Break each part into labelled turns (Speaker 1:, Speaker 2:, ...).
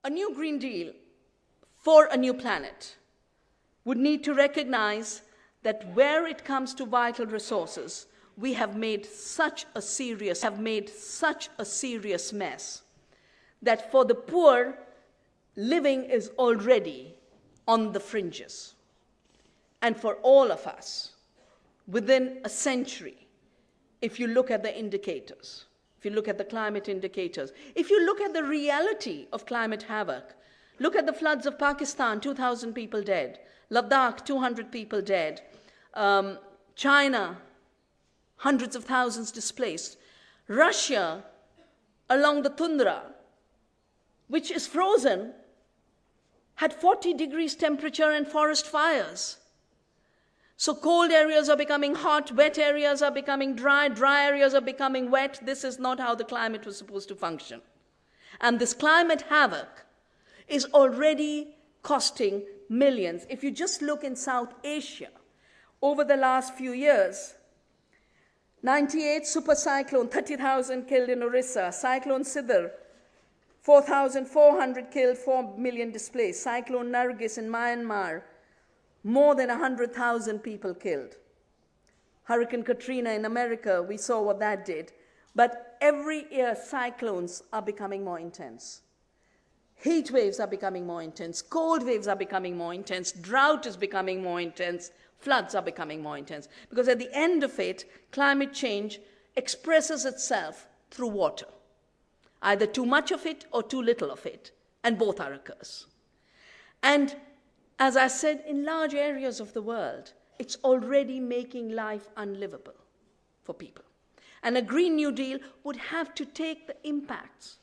Speaker 1: A new Green Deal for a new planet would need to recognize that where it comes to vital resources, we have made such a serious mess that for the poor, living is already on the fringes. And for all of us, within a century, if you look at the indicators, if you look at the climate indicators, if you look at the reality of climate havoc, look at the floods of Pakistan, 2,000 people dead, Ladakh, 200 people dead, China, hundreds of thousands displaced, Russia, along the tundra, which is frozen, had 40 degrees temperature and forest fires. So cold areas are becoming hot, wet areas are becoming dry, dry areas are becoming wet. This is not how the climate was supposed to function. And this climate havoc is already costing millions. If you just look in South Asia, over the last few years, 98 super cyclone, 30,000 killed in Orissa, Cyclone Sidr, 4,400 killed, 4 million displaced, Cyclone Nargis in Myanmar, more than 100,000 people killed. Hurricane Katrina in America, we saw what that did. But every year, cyclones are becoming more intense. Heat waves are becoming more intense. Cold waves are becoming more intense. Drought is becoming more intense. Floods are becoming more intense. Because at the end of it, climate change expresses itself through water. Either too much of it or too little of it. And both are a curse. And as I said, in large areas of the world, it's already making life unlivable for people. And a Green New Deal would have to take the impacts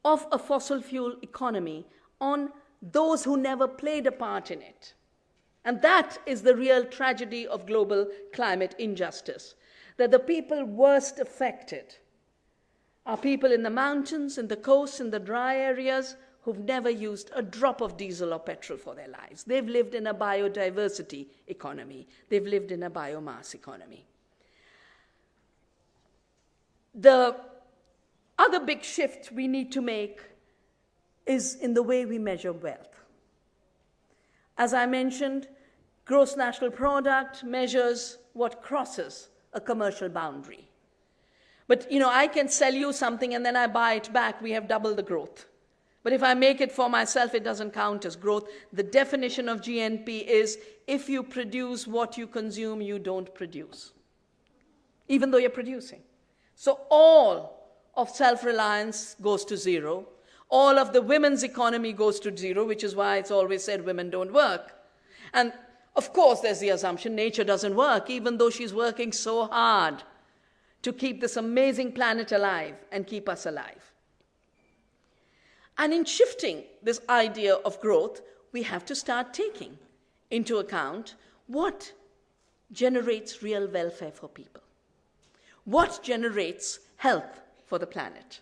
Speaker 1: of a fossil fuel economy on those who never played a part in it. And that is the real tragedy of global climate injustice, that the people worst affected are people in the mountains, in the coasts, in the dry areas, who've never used a drop of diesel or petrol for their lives. They've lived in a biodiversity economy. They've lived in a biomass economy. The other big shift we need to make is in the way we measure wealth. As I mentioned, gross national product measures what crosses a commercial boundary. But, I can sell you something and then I buy it back, we have double the growth. But if I make it for myself, it doesn't count as growth. The definition of GNP is if you produce what you consume, you don't produce, even though you're producing. So all of self-reliance goes to zero. All of the women's economy goes to zero, which is why it's always said women don't work. And of course, there's the assumption nature doesn't work, even though she's working so hard to keep this amazing planet alive and keep us alive. And in shifting this idea of growth, we have to start taking into account what generates real welfare for people, what generates health for the planet.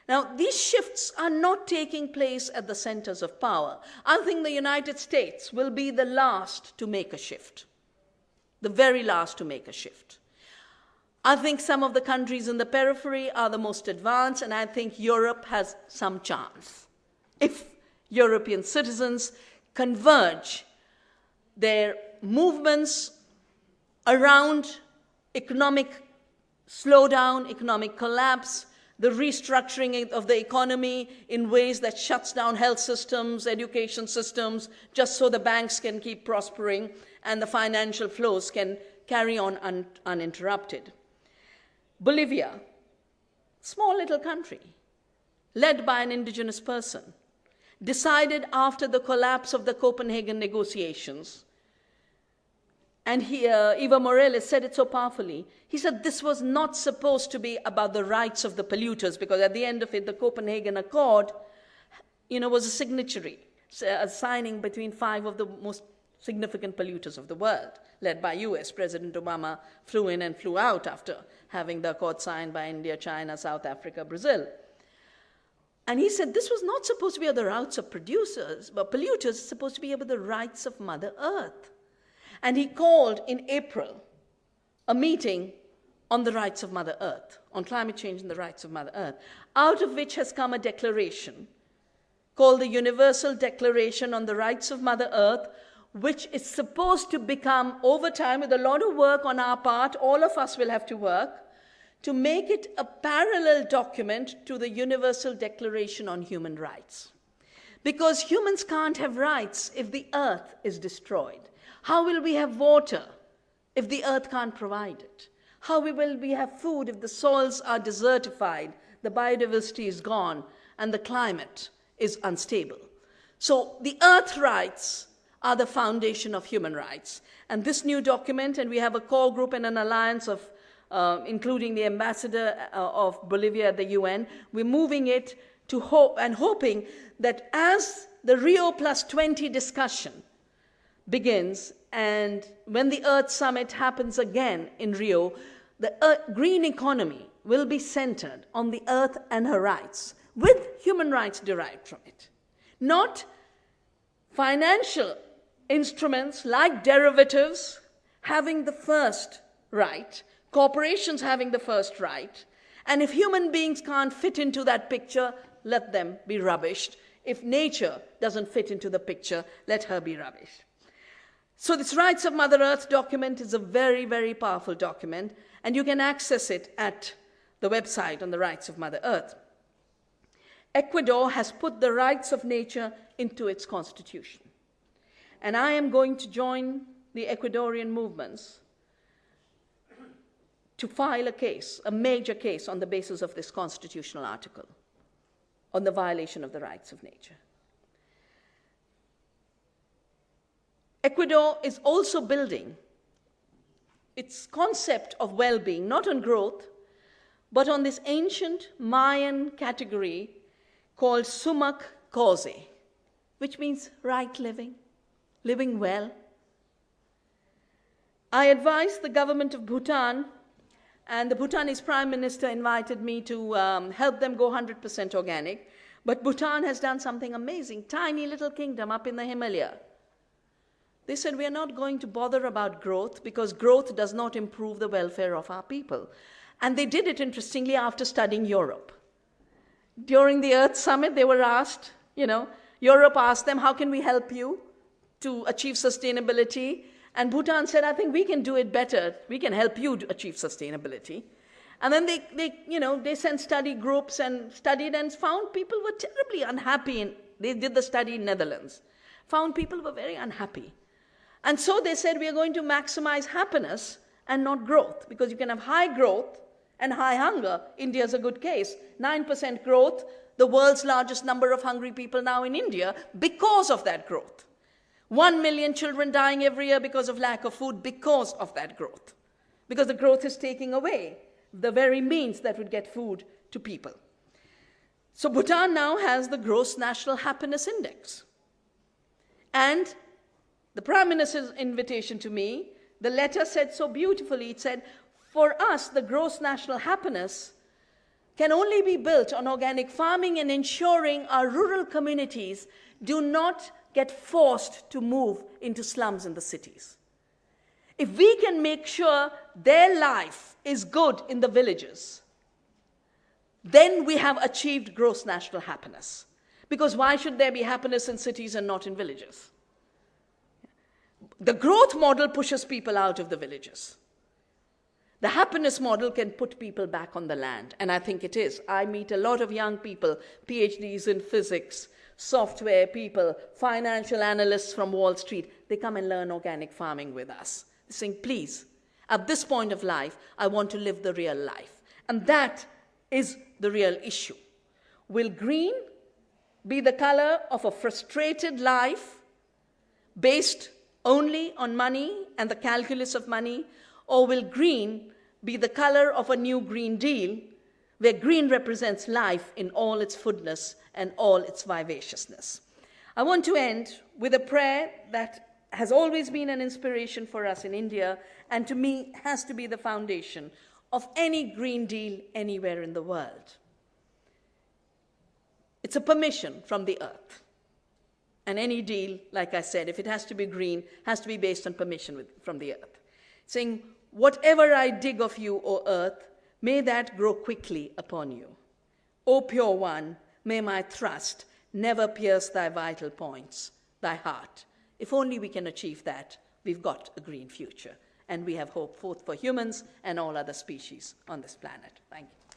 Speaker 1: Now, these shifts are not taking place at the centers of power. I think the United States will be the last to make a shift, the very last to make a shift. I think some of the countries in the periphery are the most advanced, and I think Europe has some chance. If European citizens converge their movements around economic slowdown, economic collapse, the restructuring of the economy in ways that shuts down health systems, education systems, just so the banks can keep prospering and the financial flows can carry on uninterrupted. Bolivia, small little country, led by an indigenous person, decided after the collapse of the Copenhagen negotiations, and Evo Morales said it so powerfully. He said this was not supposed to be about the rights of the polluters, because at the end of it, the Copenhagen Accord, was a signatory, a signing between 5 of the most significant polluters of the world, led by US. President Obama flew in and flew out after having the accord signed by India, China, South Africa, Brazil. And he said this was not supposed to be about the rights of producers, but polluters, it's supposed to be about the rights of Mother Earth. And he called in April a meeting on the rights of Mother Earth, on climate change and the rights of Mother Earth, out of which has come a declaration called the Universal Declaration on the Rights of Mother Earth, which is supposed to become, over time, with a lot of work on our part, all of us will have to work, to make it a parallel document to the Universal Declaration on Human Rights. Because humans can't have rights if the earth is destroyed. How will we have water if the earth can't provide it? How will we have food if the soils are desertified, the biodiversity is gone, and the climate is unstable? So the earth rights are the foundation of human rights. And this new document, and we have a core group and an alliance of, including the ambassador of Bolivia at the UN, we're moving it to hope and hoping that as the Rio +20 discussion begins, and when the Earth Summit happens again in Rio, the green economy will be centered on the earth and her rights, with human rights derived from it. Not financial instruments like derivatives having the first right, corporations having the first right, and if human beings can't fit into that picture, let them be rubbished. If nature doesn't fit into the picture, let her be rubbished. So this Rights of Mother Earth document is a very, very powerful document, and you can access it at the website on the Rights of Mother Earth. Ecuador has put the rights of nature into its constitution. And I am going to join the Ecuadorian movements to file a case, a major case, on the basis of this constitutional article on the violation of the rights of nature. Ecuador is also building its concept of well-being, not on growth, but on this ancient Mayan category called sumak cause, which means right living, living well. I advised the government of Bhutan, and the Bhutanese Prime Minister invited me to help them go 100% organic. But Bhutan has done something amazing, tiny little kingdom up in the Himalaya. They said, we are not going to bother about growth because growth does not improve the welfare of our people. And they did it, interestingly, after studying Europe. During the Earth Summit, they were asked, Europe asked them, how can we help you to achieve sustainability? And Bhutan said, I think we can do it better. We can help you to achieve sustainability. And then they sent study groups and studied and found people were terribly unhappy. They did the study in Netherlands. Found people were very unhappy. And so they said, we are going to maximize happiness and not growth, because you can have high growth and high hunger. India is a good case. 9% growth, the world's largest number of hungry people now in India because of that growth. 1 million children dying every year because of lack of food because of that growth. Because the growth is taking away the very means that would get food to people. So Bhutan now has the Gross National Happiness Index. And the Prime Minister's invitation to me, the letter said so beautifully, it said, for us, the gross national happiness can only be built on organic farming and ensuring our rural communities do not get forced to move into slums in the cities. If we can make sure their life is good in the villages, then we have achieved gross national happiness. Because why should there be happiness in cities and not in villages? The growth model pushes people out of the villages. The happiness model can put people back on the land, and I think it is. I meet a lot of young people, PhDs in physics, software people, financial analysts from Wall Street. They come and learn organic farming with us. They're saying, please, at this point of life, I want to live the real life. And that is the real issue. Will green be the color of a frustrated life based only on money and the calculus of money, or will green be the color of a new Green Deal, where green represents life in all its fullness and all its vivaciousness? I want to end with a prayer that has always been an inspiration for us in India, and to me has to be the foundation of any Green Deal anywhere in the world. It's a permission from the earth. And any deal, like I said, if it has to be green, has to be based on permission from the earth. Saying, whatever I dig of you, O earth, may that grow quickly upon you. O pure one, may my trust never pierce thy vital points, thy heart. If only we can achieve that, we've got a green future. And we have hope both for humans and all other species on this planet. Thank you.